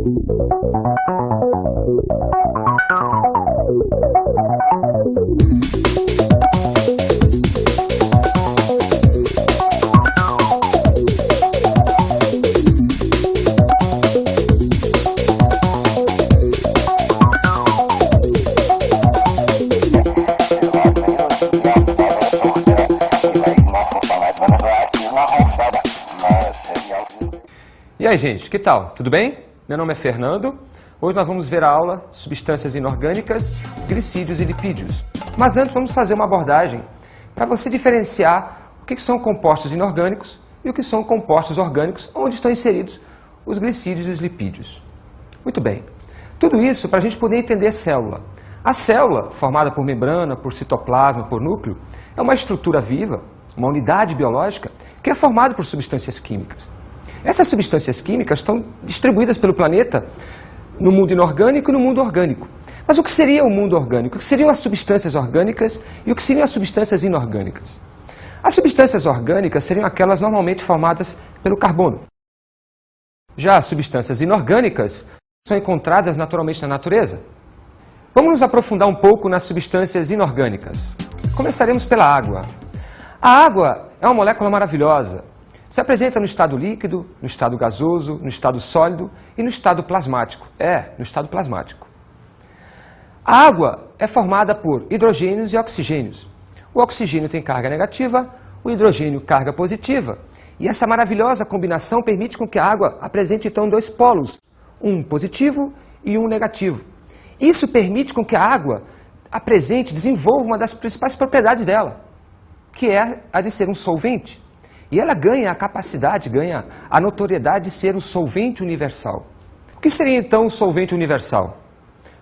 E aí, gente, que tal? Tudo bem? Meu nome é Fernando. Hoje nós vamos ver a aula Substâncias Inorgânicas, Glicídios e Lipídios. Mas antes vamos fazer uma abordagem para você diferenciar o que são compostos inorgânicos e o que são compostos orgânicos, onde estão inseridos os glicídios e os lipídios. Muito bem. Tudo isso para a gente poder entender célula. A célula, formada por membrana, por citoplasma, por núcleo, é uma estrutura viva, uma unidade biológica, que é formada por substâncias químicas. Essas substâncias químicas estão distribuídas pelo planeta no mundo inorgânico e no mundo orgânico. Mas o que seria o mundo orgânico? O que seriam as substâncias orgânicas e o que seriam as substâncias inorgânicas? As substâncias orgânicas seriam aquelas normalmente formadas pelo carbono. Já as substâncias inorgânicas são encontradas naturalmente na natureza. Vamos nos aprofundar um pouco nas substâncias inorgânicas. Começaremos pela água. A água é uma molécula maravilhosa. Se apresenta no estado líquido, no estado gasoso, no estado sólido e no estado plasmático. No estado plasmático. A água é formada por hidrogênios e oxigênios. O oxigênio tem carga negativa, o hidrogênio carga positiva. E essa maravilhosa combinação permite com que a água apresente então dois polos, um positivo e um negativo. Isso permite com que a água desenvolva uma das principais propriedades dela, que é a de ser um solvente. E ela ganha a capacidade, ganha a notoriedade de ser o solvente universal. O que seria então o solvente universal?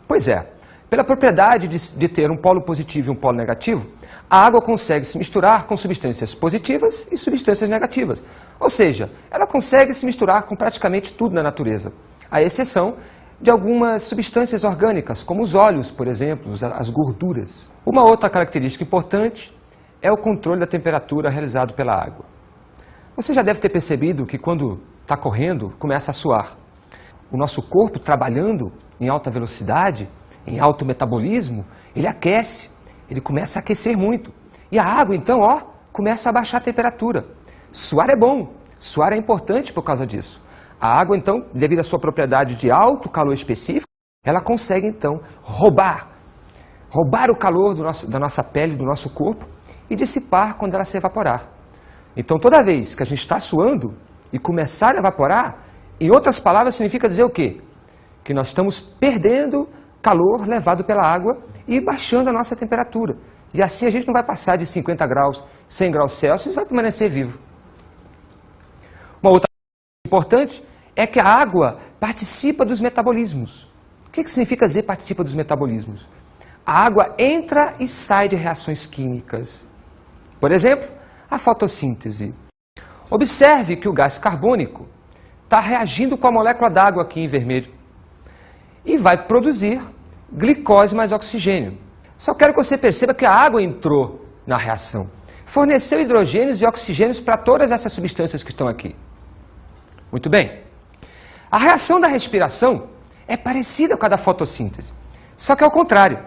Pois é, pela propriedade de ter um polo positivo e um polo negativo, a água consegue se misturar com substâncias positivas e substâncias negativas. Ou seja, ela consegue se misturar com praticamente tudo na natureza, à exceção de algumas substâncias orgânicas, como os óleos, por exemplo, as gorduras. Uma outra característica importante é o controle da temperatura realizado pela água. Você já deve ter percebido que quando está correndo, começa a suar. O nosso corpo, trabalhando em alta velocidade, em alto metabolismo, ele aquece, ele começa a aquecer muito. E a água, então, começa a baixar a temperatura. Suar é bom, suar é importante por causa disso. A água, então, devido à sua propriedade de alto calor específico, ela consegue, então, roubar o calor da nossa pele, do nosso corpo, e dissipar quando ela se evaporar. Então, toda vez que a gente está suando e começar a evaporar, em outras palavras, significa dizer o quê? Que nós estamos perdendo calor levado pela água e baixando a nossa temperatura. E assim a gente não vai passar de 50 graus, 100 graus Celsius e vai permanecer vivo. Uma outra coisa importante é que a água participa dos metabolismos. O que significa dizer participa dos metabolismos? A água entra e sai de reações químicas. Por exemplo, a fotossíntese. Observe que o gás carbônico está reagindo com a molécula d'água aqui em vermelho e vai produzir glicose mais oxigênio. Só quero que você perceba que a água entrou na reação, forneceu hidrogênios e oxigênios para todas essas substâncias que estão aqui. Muito bem. A reação da respiração é parecida com a da fotossíntese, só que é o contrário.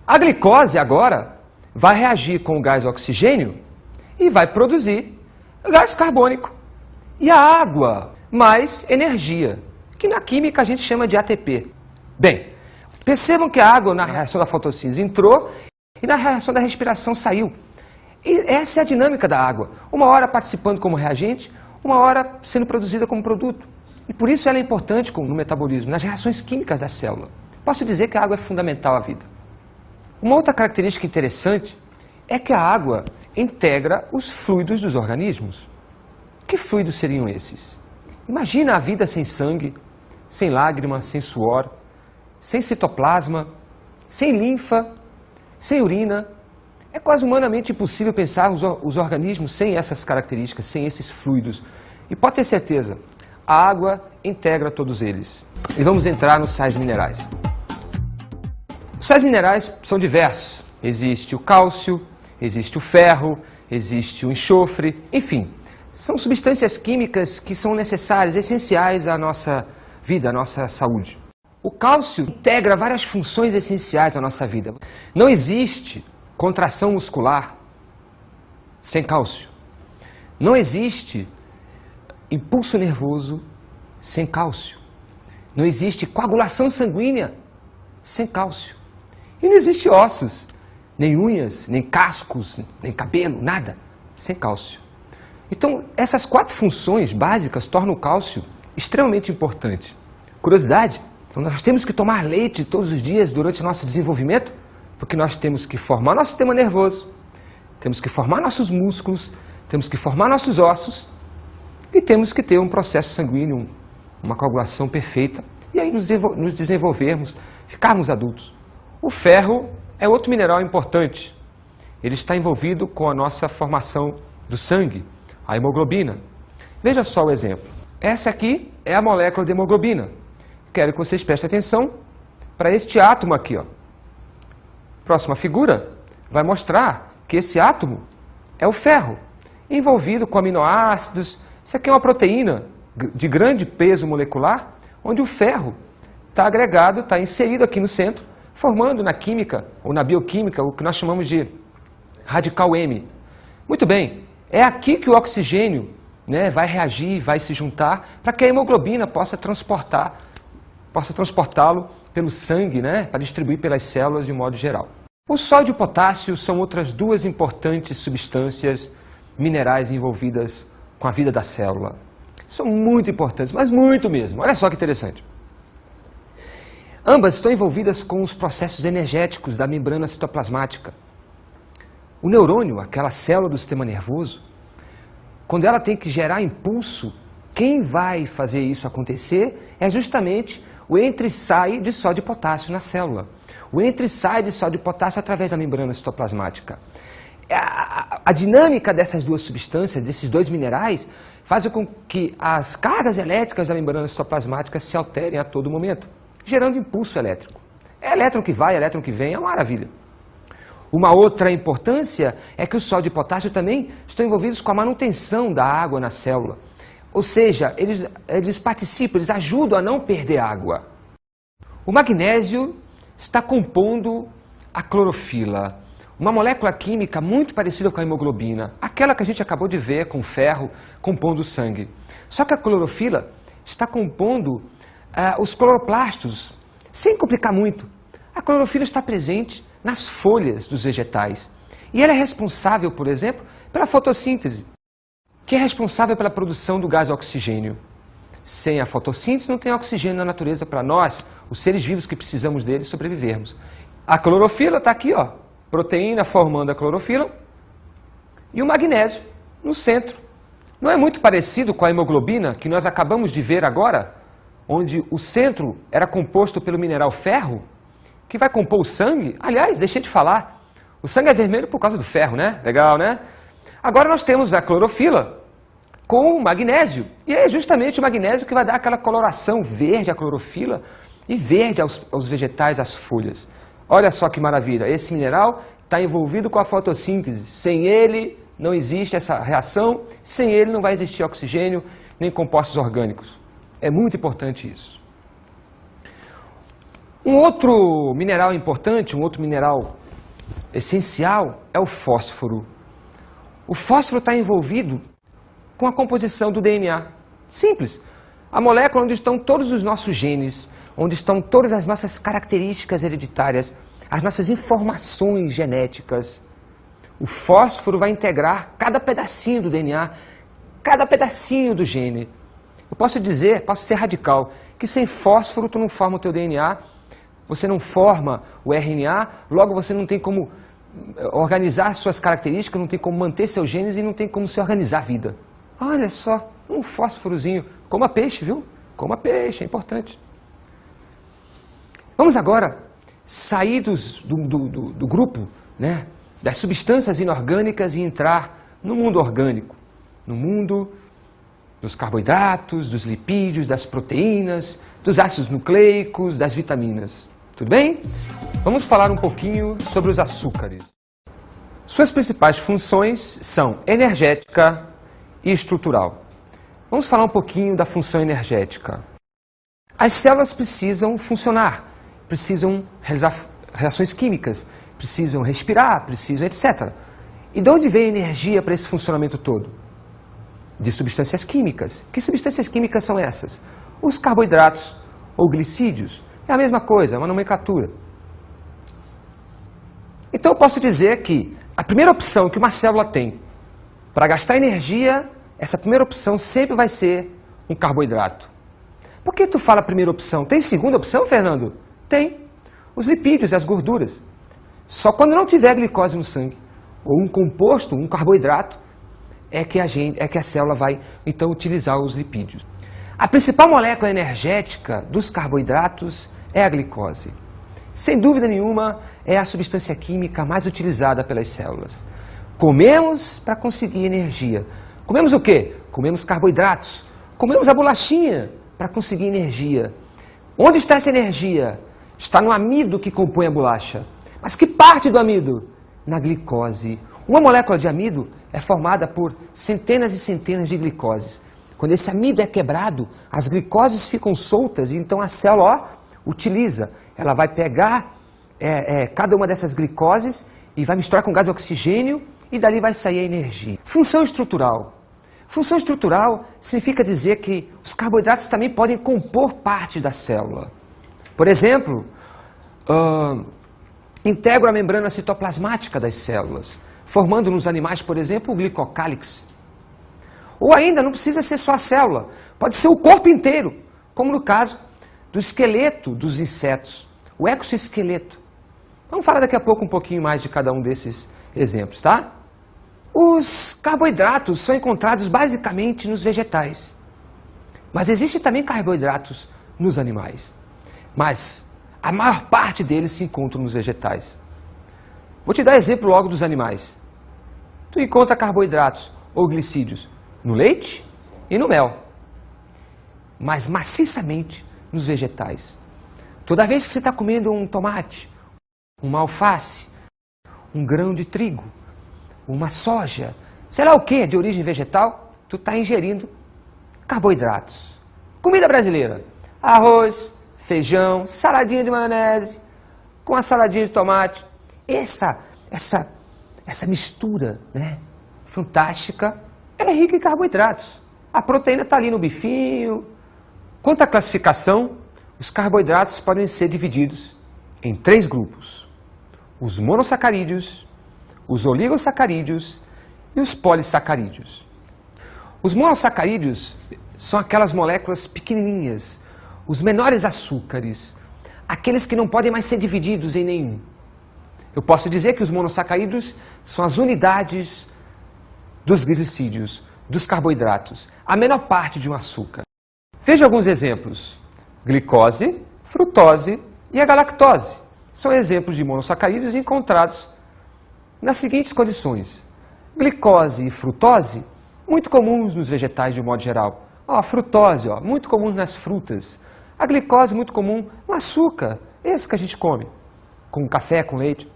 A glicose agora vai reagir com o gás oxigênio e vai produzir gás carbônico. E a água mais energia, que na química a gente chama de ATP. Bem, percebam que a água na reação da fotossíntese entrou e na reação da respiração saiu. E essa é a dinâmica da água. Uma hora participando como reagente, uma hora sendo produzida como produto. E por isso ela é importante no metabolismo, nas reações químicas da célula. Posso dizer que a água é fundamental à vida. Uma outra característica interessante é que a água integra os fluidos dos organismos. Que fluidos seriam esses? Imagina a vida sem sangue, sem lágrima, sem suor, sem citoplasma, sem linfa, sem urina. É quase humanamente impossível pensar os organismos sem essas características, sem esses fluidos. E pode ter certeza, a água integra todos eles. E vamos entrar nos sais minerais. Os sais minerais são diversos. Existe o cálcio, existe o ferro, existe o enxofre, enfim. São substâncias químicas que são necessárias, essenciais à nossa vida, à nossa saúde. O cálcio integra várias funções essenciais à nossa vida. Não existe contração muscular sem cálcio. Não existe impulso nervoso sem cálcio. Não existe coagulação sanguínea sem cálcio. E não existe ossos, nem unhas, nem cascos, nem cabelo, nada sem cálcio. Então, essas 4 funções básicas tornam o cálcio extremamente importante. Curiosidade, então nós temos que tomar leite todos os dias durante o nosso desenvolvimento, porque nós temos que formar nosso sistema nervoso, temos que formar nossos músculos, temos que formar nossos ossos e temos que ter um processo sanguíneo, uma coagulação perfeita e aí nos desenvolvermos, ficarmos adultos. O ferro é outro mineral importante. Ele está envolvido com a nossa formação do sangue, a hemoglobina. Veja só o exemplo. Essa aqui é a molécula de hemoglobina. Quero que vocês prestem atenção para este átomo aqui, ó. Próxima figura vai mostrar que esse átomo é o ferro, envolvido com aminoácidos. Isso aqui é uma proteína de grande peso molecular, onde o ferro está agregado, está inserido aqui no centro, formando na química ou na bioquímica o que nós chamamos de radical M. Muito bem, é aqui que o oxigênio, né, vai reagir, vai se juntar, para que a hemoglobina possa transportá-lo pelo sangue, né, para distribuir pelas células de um modo geral. O sódio e o potássio são outras 2 importantes substâncias minerais envolvidas com a vida da célula. São muito importantes, mas muito mesmo. Olha só que interessante. Ambas estão envolvidas com os processos energéticos da membrana citoplasmática. O neurônio, aquela célula do sistema nervoso, quando ela tem que gerar impulso, quem vai fazer isso acontecer é justamente o entra e sai de sódio e potássio na célula. O entra e sai de sódio e potássio através da membrana citoplasmática. A dinâmica dessas 2 substâncias, desses 2 minerais, faz com que as cargas elétricas da membrana citoplasmática se alterem a todo momento, gerando impulso elétrico. É elétron que vai, elétron que vem, é uma maravilha. Uma outra importância é que o sódio e o potássio também estão envolvidos com a manutenção da água na célula. Ou seja, eles participam, eles ajudam a não perder água. O magnésio está compondo a clorofila, uma molécula química muito parecida com a hemoglobina, aquela que a gente acabou de ver com o ferro compondo o sangue. Só que a clorofila está compondo os cloroplastos, sem complicar muito. A clorofila está presente nas folhas dos vegetais e ela é responsável, por exemplo, pela fotossíntese, que é responsável pela produção do gás oxigênio. Sem a fotossíntese não tem oxigênio na natureza para nós, os seres vivos que precisamos dele, sobrevivermos. A clorofila está aqui, ó, proteína formando a clorofila e o magnésio no centro. Não é muito parecido com a hemoglobina que nós acabamos de ver agora, onde o centro era composto pelo mineral ferro, que vai compor o sangue? Aliás, deixei de falar, o sangue é vermelho por causa do ferro, né? Legal, né? Agora nós temos a clorofila com o magnésio, e é justamente o magnésio que vai dar aquela coloração verde à clorofila e verde aos vegetais, às folhas. Olha só que maravilha, esse mineral está envolvido com a fotossíntese. Sem ele não existe essa reação, sem ele não vai existir oxigênio nem compostos orgânicos. É muito importante isso. Um outro mineral importante, um outro mineral essencial é o fósforo. O fósforo está envolvido com a composição do DNA. Simples. A molécula onde estão todos os nossos genes, onde estão todas as nossas características hereditárias, as nossas informações genéticas. O fósforo vai integrar cada pedacinho do DNA, cada pedacinho do gene. Eu posso dizer, posso ser radical, que sem fósforo tu não forma o teu DNA, você não forma o RNA, logo você não tem como organizar suas características, não tem como manter seus genes e não tem como se organizar a vida. Olha só, um fósforozinho. Coma peixe, viu? Coma peixe, é importante. Vamos agora sair do grupo, né, das substâncias inorgânicas e entrar no mundo orgânico, no mundo dos carboidratos, dos lipídios, das proteínas, dos ácidos nucleicos, das vitaminas. Tudo bem? Vamos falar um pouquinho sobre os açúcares. Suas principais funções são energética e estrutural. Vamos falar um pouquinho da função energética. As células precisam funcionar, precisam realizar reações químicas, precisam respirar, precisam etc. E de onde vem a energia para esse funcionamento todo? De substâncias químicas. Que substâncias químicas são essas? Os carboidratos ou glicídios. É a mesma coisa, é uma nomenclatura. Então eu posso dizer que a primeira opção que uma célula tem para gastar energia, essa primeira opção sempre vai ser um carboidrato. Por que tu fala primeira opção? Tem segunda opção, Fernando? Tem. Os lipídios e as gorduras. Só quando não tiver glicose no sangue, ou um composto, um carboidrato, é que a célula vai então utilizar os lipídios. A principal molécula energética dos carboidratos é a glicose. Sem dúvida nenhuma, é a substância química mais utilizada pelas células. Comemos para conseguir energia. Comemos o quê? Comemos carboidratos. Comemos a bolachinha para conseguir energia. Onde está essa energia? Está no amido que compõe a bolacha. Mas que parte do amido? Na glicose. Uma molécula de amido é formada por centenas e centenas de glicoses. Quando esse amido é quebrado, as glicoses ficam soltas e então a célula utiliza. Ela vai pegar cada uma dessas glicoses e vai misturar com gás oxigênio e dali vai sair a energia. Função estrutural. Função estrutural significa dizer que os carboidratos também podem compor parte da célula. Por exemplo, integram a membrana citoplasmática das células, formando nos animais, por exemplo, o glicocálix. Ou ainda, não precisa ser só a célula, pode ser o corpo inteiro, como no caso do esqueleto dos insetos, o exoesqueleto. Vamos falar daqui a pouco um pouquinho mais de cada um desses exemplos, tá? Os carboidratos são encontrados basicamente nos vegetais, mas existem também carboidratos nos animais. Mas a maior parte deles se encontram nos vegetais. Vou te dar exemplo logo dos animais. Tu encontra carboidratos ou glicídios no leite e no mel, mas maciçamente nos vegetais. Toda vez que você está comendo um tomate, uma alface, um grão de trigo, uma soja, sei lá o que de origem vegetal, tu está ingerindo carboidratos. Comida brasileira, arroz, feijão, saladinha de maionese, com a saladinha de tomate. Essa mistura, né, fantástica, é rica em carboidratos. A proteína está ali no bifinho. Quanto à classificação, os carboidratos podem ser divididos em 3 grupos. Os monossacarídeos, os oligosacarídeos e os polissacarídeos. Os monossacarídeos são aquelas moléculas pequenininhas, os menores açúcares, aqueles que não podem mais ser divididos em nenhum. Eu posso dizer que os monossacarídeos são as unidades dos glicídios, dos carboidratos, a menor parte de um açúcar. Veja alguns exemplos. Glicose, frutose e a galactose. São exemplos de monossacarídeos encontrados nas seguintes condições. Glicose e frutose, muito comuns nos vegetais de um modo geral. A frutose, muito comum nas frutas. A glicose, muito comum no açúcar, esse que a gente come, com café, com leite.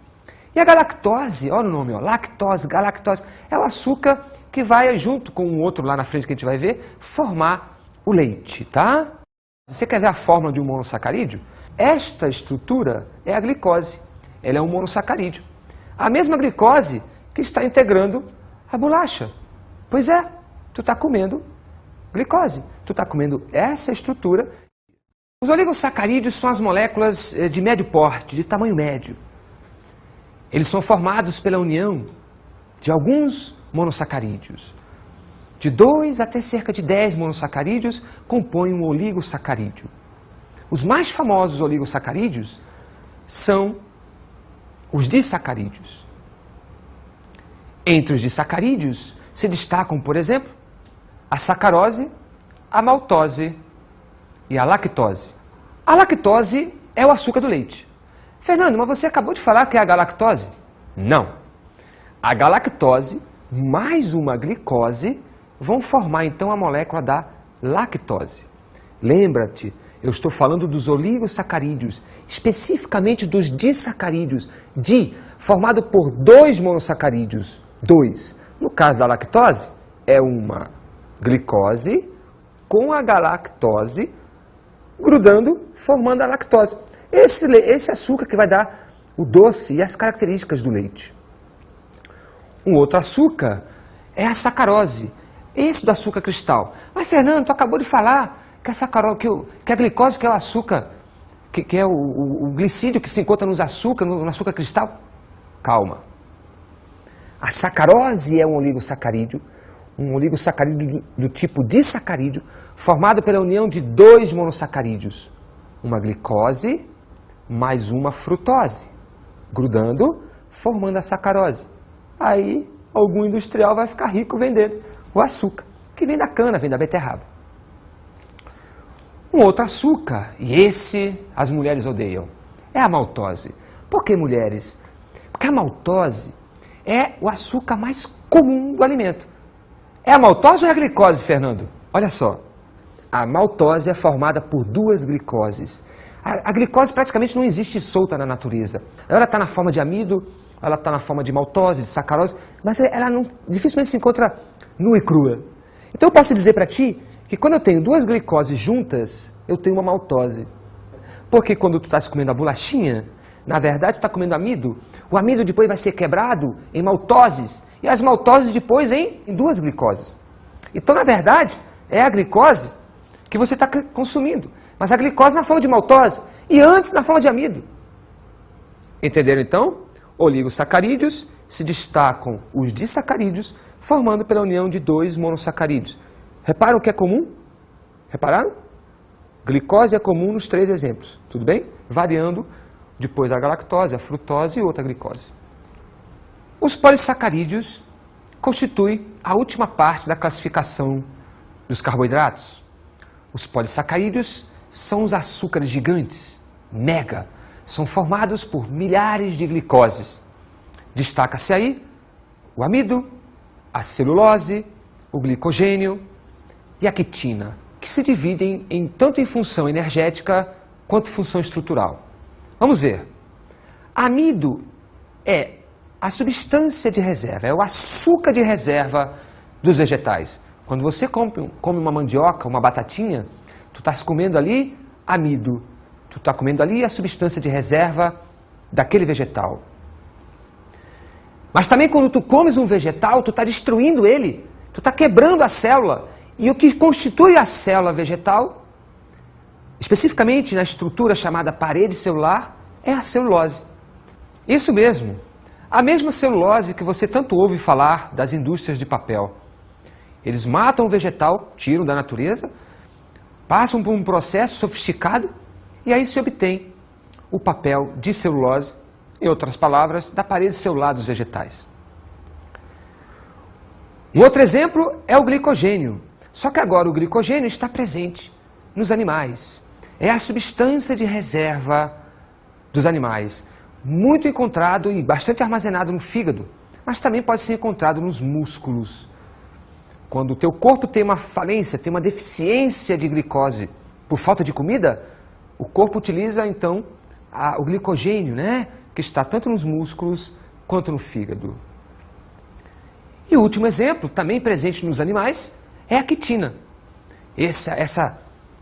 E a galactose, olha o nome, lactose, galactose, é o açúcar que vai, junto com o outro lá na frente que a gente vai ver, formar o leite, tá? Você quer ver a forma de um monossacarídeo? Esta estrutura é a glicose, ela é um monossacarídeo. A mesma glicose que está integrando a bolacha. Pois é, tu está comendo glicose, tu está comendo essa estrutura. Os oligosacarídeos são as moléculas de médio porte, de tamanho médio. Eles são formados pela união de alguns monossacarídeos. De 2 até cerca de 10 monossacarídeos compõem um oligosacarídeo. Os mais famosos oligosacarídeos são os disacarídeos. Entre os disacarídeos se destacam, por exemplo, a sacarose, a maltose e a lactose. A lactose é o açúcar do leite. Fernando, mas você acabou de falar que é a galactose? Não. A galactose mais uma glicose vão formar então a molécula da lactose. Lembra-te, eu estou falando dos oligosacarídeos, especificamente dos disacarídeos, formado por 2 monossacarídeos, 2. No caso da lactose, é uma glicose com a galactose grudando, formando a lactose. Esse açúcar que vai dar o doce e as características do leite. Um outro açúcar é a sacarose. Esse do açúcar cristal. Mas, Fernando, tu acabou de falar que a sacarose, que a glicose, que é o açúcar, que é o glicídio que se encontra no açúcar cristal. Calma. A sacarose é um oligosacarídeo do tipo disacarídeo, formado pela união de dois monossacarídeos. Uma glicose mais uma frutose, grudando, formando a sacarose. Aí, algum industrial vai ficar rico vendendo o açúcar, que vem da cana, vem da beterraba. Um outro açúcar, e esse as mulheres odeiam, é a maltose. Por que mulheres? Porque a maltose é o açúcar mais comum do alimento. É a maltose ou é a glicose, Fernando? Olha só, a maltose é formada por duas glicoses. A glicose praticamente não existe solta na natureza. Ela está na forma de amido, ela está na forma de maltose, de sacarose, mas ela dificilmente se encontra nua e crua. Então eu posso dizer para ti que quando eu tenho duas glicoses juntas, eu tenho uma maltose. Porque quando tu estás comendo a bolachinha, na verdade tu está comendo amido, o amido depois vai ser quebrado em maltoses, e as maltoses depois em duas glicoses. Então, na verdade, é a glicose que você está consumindo, mas a glicose na forma de maltose, e antes na forma de amido. Entenderam então? Oligosacarídeos se destacam os disacarídeos, formando pela união de dois monossacarídeos. Reparam o que é comum? Repararam? Glicose é comum nos três exemplos, tudo bem? Variando depois a galactose, a frutose e outra glicose. Os polissacarídeos constituem a última parte da classificação dos carboidratos. Os polissacarídeos são os açúcares gigantes, mega, são formados por milhares de glicoses. Destaca-se aí o amido, a celulose, o glicogênio e a quitina, que se dividem tanto em função energética quanto função estrutural. Vamos ver. Amido é a substância de reserva, é o açúcar de reserva dos vegetais. Quando você come uma mandioca, uma batatinha, tu estás comendo ali amido, tu está comendo ali a substância de reserva daquele vegetal. Mas também quando tu comes um vegetal, tu está destruindo ele, tu está quebrando a célula. E o que constitui a célula vegetal, especificamente na estrutura chamada parede celular, é a celulose. Isso mesmo, a mesma celulose que você tanto ouve falar das indústrias de papel. Eles matam o vegetal, tiram da natureza, passam por um processo sofisticado e aí se obtém o papel de celulose, em outras palavras, da parede celular dos vegetais. Um outro exemplo é o glicogênio. Só que agora o glicogênio está presente nos animais. É a substância de reserva dos animais, muito encontrado e bastante armazenado no fígado, mas também pode ser encontrado nos músculos. Quando o teu corpo tem uma falência, tem uma deficiência de glicose por falta de comida, o corpo utiliza então o glicogênio, né, que está tanto nos músculos quanto no fígado. E o último exemplo, também presente nos animais, é a quitina. Essa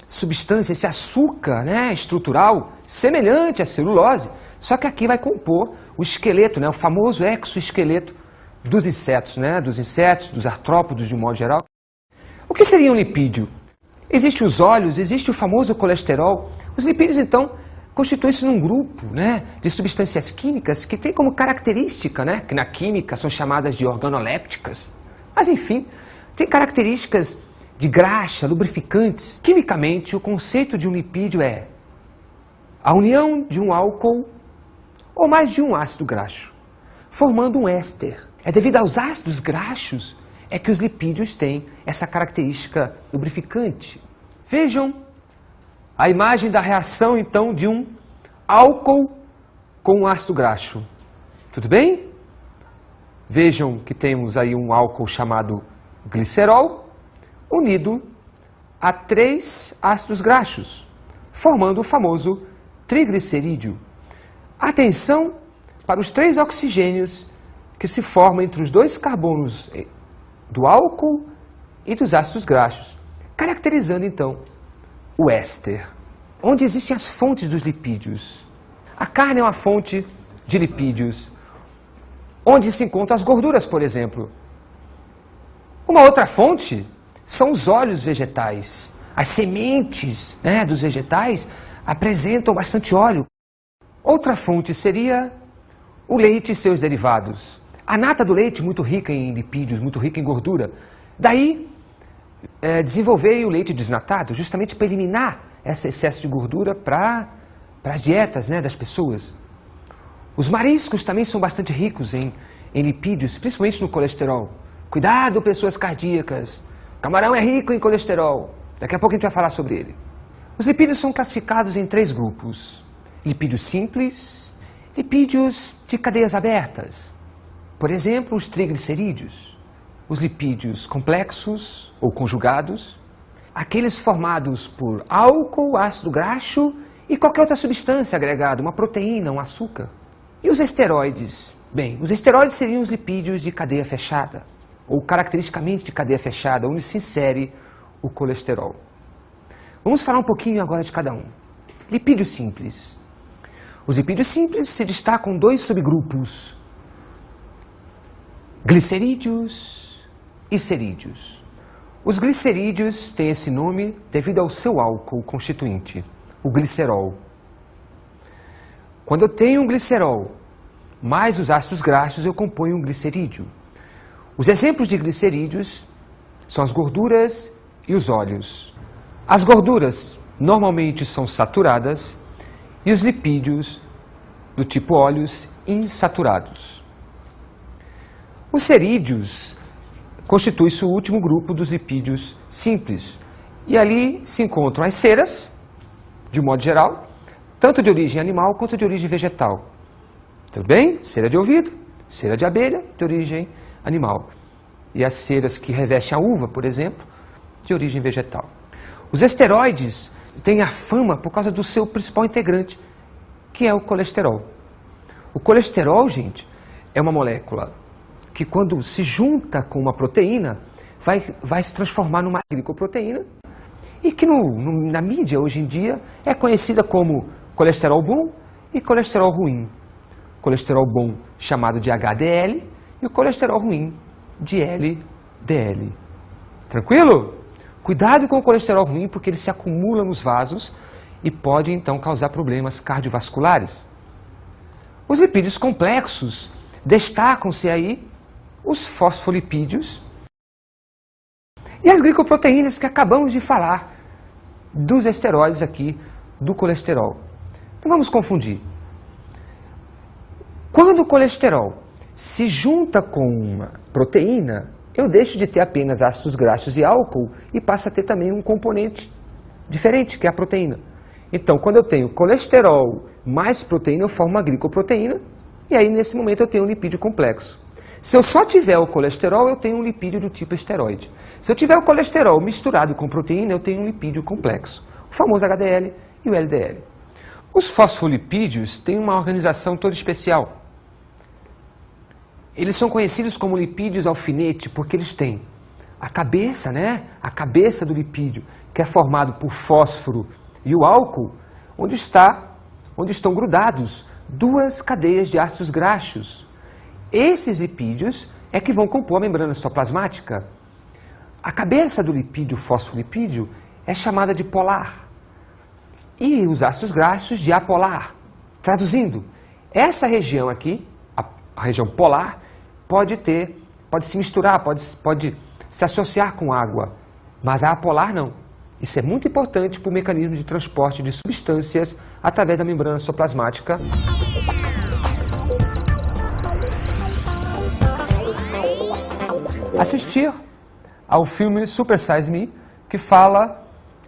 substância, esse açúcar, né, estrutural, semelhante à celulose, só que aqui vai compor o esqueleto, né, o famoso exoesqueleto dos insetos, né, dos artrópodes de um modo geral. O que seria um lipídio? Existem os óleos, existe o famoso colesterol. Os lipídios, então, constituem-se num grupo, né, de substâncias químicas que tem como característica, né, que na química são chamadas de organolépticas. Mas, enfim, tem características de graxa, lubrificantes. Quimicamente, o conceito de um lipídio é a união de um álcool ou mais de um ácido graxo, formando um éster. É devido aos ácidos graxos é que os lipídios têm essa característica lubrificante. Vejam a imagem da reação, então, de um álcool com um ácido graxo. Tudo bem? Vejam que temos aí um álcool chamado glicerol, unido a 3 ácidos graxos, formando o famoso triglicerídeo. Atenção para os 3 oxigênios que se formam entre os 2 carbonos do álcool e dos ácidos graxos, caracterizando então o éster. onde existem as fontes dos lipídios. A carne é uma fonte de lipídios, onde se encontram as gorduras, por exemplo. Uma outra fonte são os óleos vegetais. As sementes, né, dos vegetais apresentam bastante óleo. Outra fonte seria o leite e seus derivados. A nata do leite, muito rica em lipídios, muito rica em gordura. Daí, desenvolver o leite desnatado, justamente para eliminar esse excesso de gordura para as dietas, né, das pessoas. Os mariscos também são bastante ricos em lipídios, principalmente no colesterol. Cuidado, pessoas cardíacas. Camarão é rico em colesterol. Daqui a pouco a gente vai falar sobre ele. Os lipídios são classificados em 3 grupos. Lipídios simples, lipídios de cadeias abertas. Por exemplo, os triglicerídeos. Os lipídios complexos ou conjugados. Aqueles formados por álcool, ácido graxo e qualquer outra substância agregada, uma proteína, um açúcar. E os esteroides? Bem, os esteroides seriam os lipídios de cadeia fechada, ou caracteristicamente de cadeia fechada, onde se insere o colesterol. Vamos falar um pouquinho agora de cada um. Lipídios simples. Os lipídios simples se destacam em 2 subgrupos: glicerídeos e cerídeos. Os glicerídeos têm esse nome devido ao seu álcool constituinte, o glicerol. Quando eu tenho um glicerol mais os ácidos graxos, eu componho um glicerídeo. Os exemplos de glicerídeos são as gorduras e os óleos. As gorduras normalmente são saturadas e os lipídios do tipo óleos insaturados. Os cerídeos constituem-se o último grupo dos lipídios simples. E ali se encontram as ceras, de um modo geral, tanto de origem animal quanto de origem vegetal. Tudo bem? Cera de ouvido, cera de abelha, de origem animal. E as ceras que revestem a uva, por exemplo, de origem vegetal. Os esteroides têm a fama por causa do seu principal integrante, que é o colesterol. O colesterol, gente, é uma molécula que quando se junta com uma proteína, vai se transformar numa glicoproteína e que na mídia hoje em dia é conhecida como colesterol bom e colesterol ruim. Colesterol bom chamado de HDL e o colesterol ruim de LDL. Tranquilo? Cuidado com o colesterol ruim porque ele se acumula nos vasos e pode então causar problemas cardiovasculares. Os lipídios complexos destacam-se aí os fosfolipídios e as glicoproteínas que acabamos de falar dos esteroides aqui, do colesterol. Não vamos confundir. Quando o colesterol se junta com uma proteína, eu deixo de ter apenas ácidos graxos e álcool e passo a ter também um componente diferente, que é a proteína. Então, quando eu tenho colesterol mais proteína, eu formo uma glicoproteína e aí nesse momento eu tenho um lipídio complexo. Se eu só tiver o colesterol, eu tenho um lipídio do tipo esteroide. Se eu tiver o colesterol misturado com proteína, eu tenho um lipídio complexo, o famoso HDL e o LDL. Os fosfolipídios têm uma organização toda especial. Eles são conhecidos como lipídios alfinete porque eles têm a cabeça, né? A cabeça do lipídio, que é formado por fósforo e o álcool, onde estão grudados 2 cadeias de ácidos graxos. Esses lipídios é que vão compor a membrana citoplasmática. A cabeça do lipídio, fosfolipídio, é chamada de polar. E os ácidos graxos de apolar. Traduzindo, essa região aqui, a região polar, pode se misturar, pode se associar com água, mas a apolar não. Isso é muito importante para o mecanismo de transporte de substâncias através da membrana citoplasmática. Assistir ao filme Super Size Me, que fala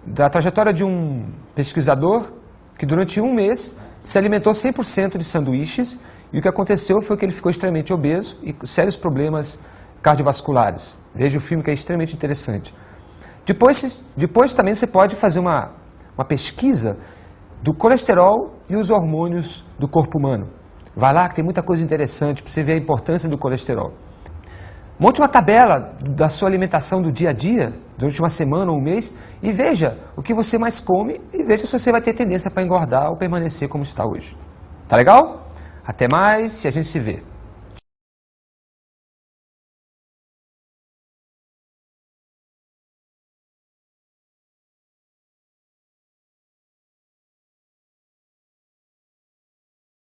da trajetória de um pesquisador que durante um mês se alimentou 100% de sanduíches e o que aconteceu foi que ele ficou extremamente obeso e com sérios problemas cardiovasculares. Veja o filme que é extremamente interessante. Depois também você pode fazer uma pesquisa do colesterol e os hormônios do corpo humano. Vai lá que tem muita coisa interessante para você ver a importância do colesterol. Monte uma tabela da sua alimentação do dia a dia, durante uma semana ou um mês, e veja o que você mais come e veja se você vai ter tendência para engordar ou permanecer como está hoje. Tá legal? Até mais e a gente se vê.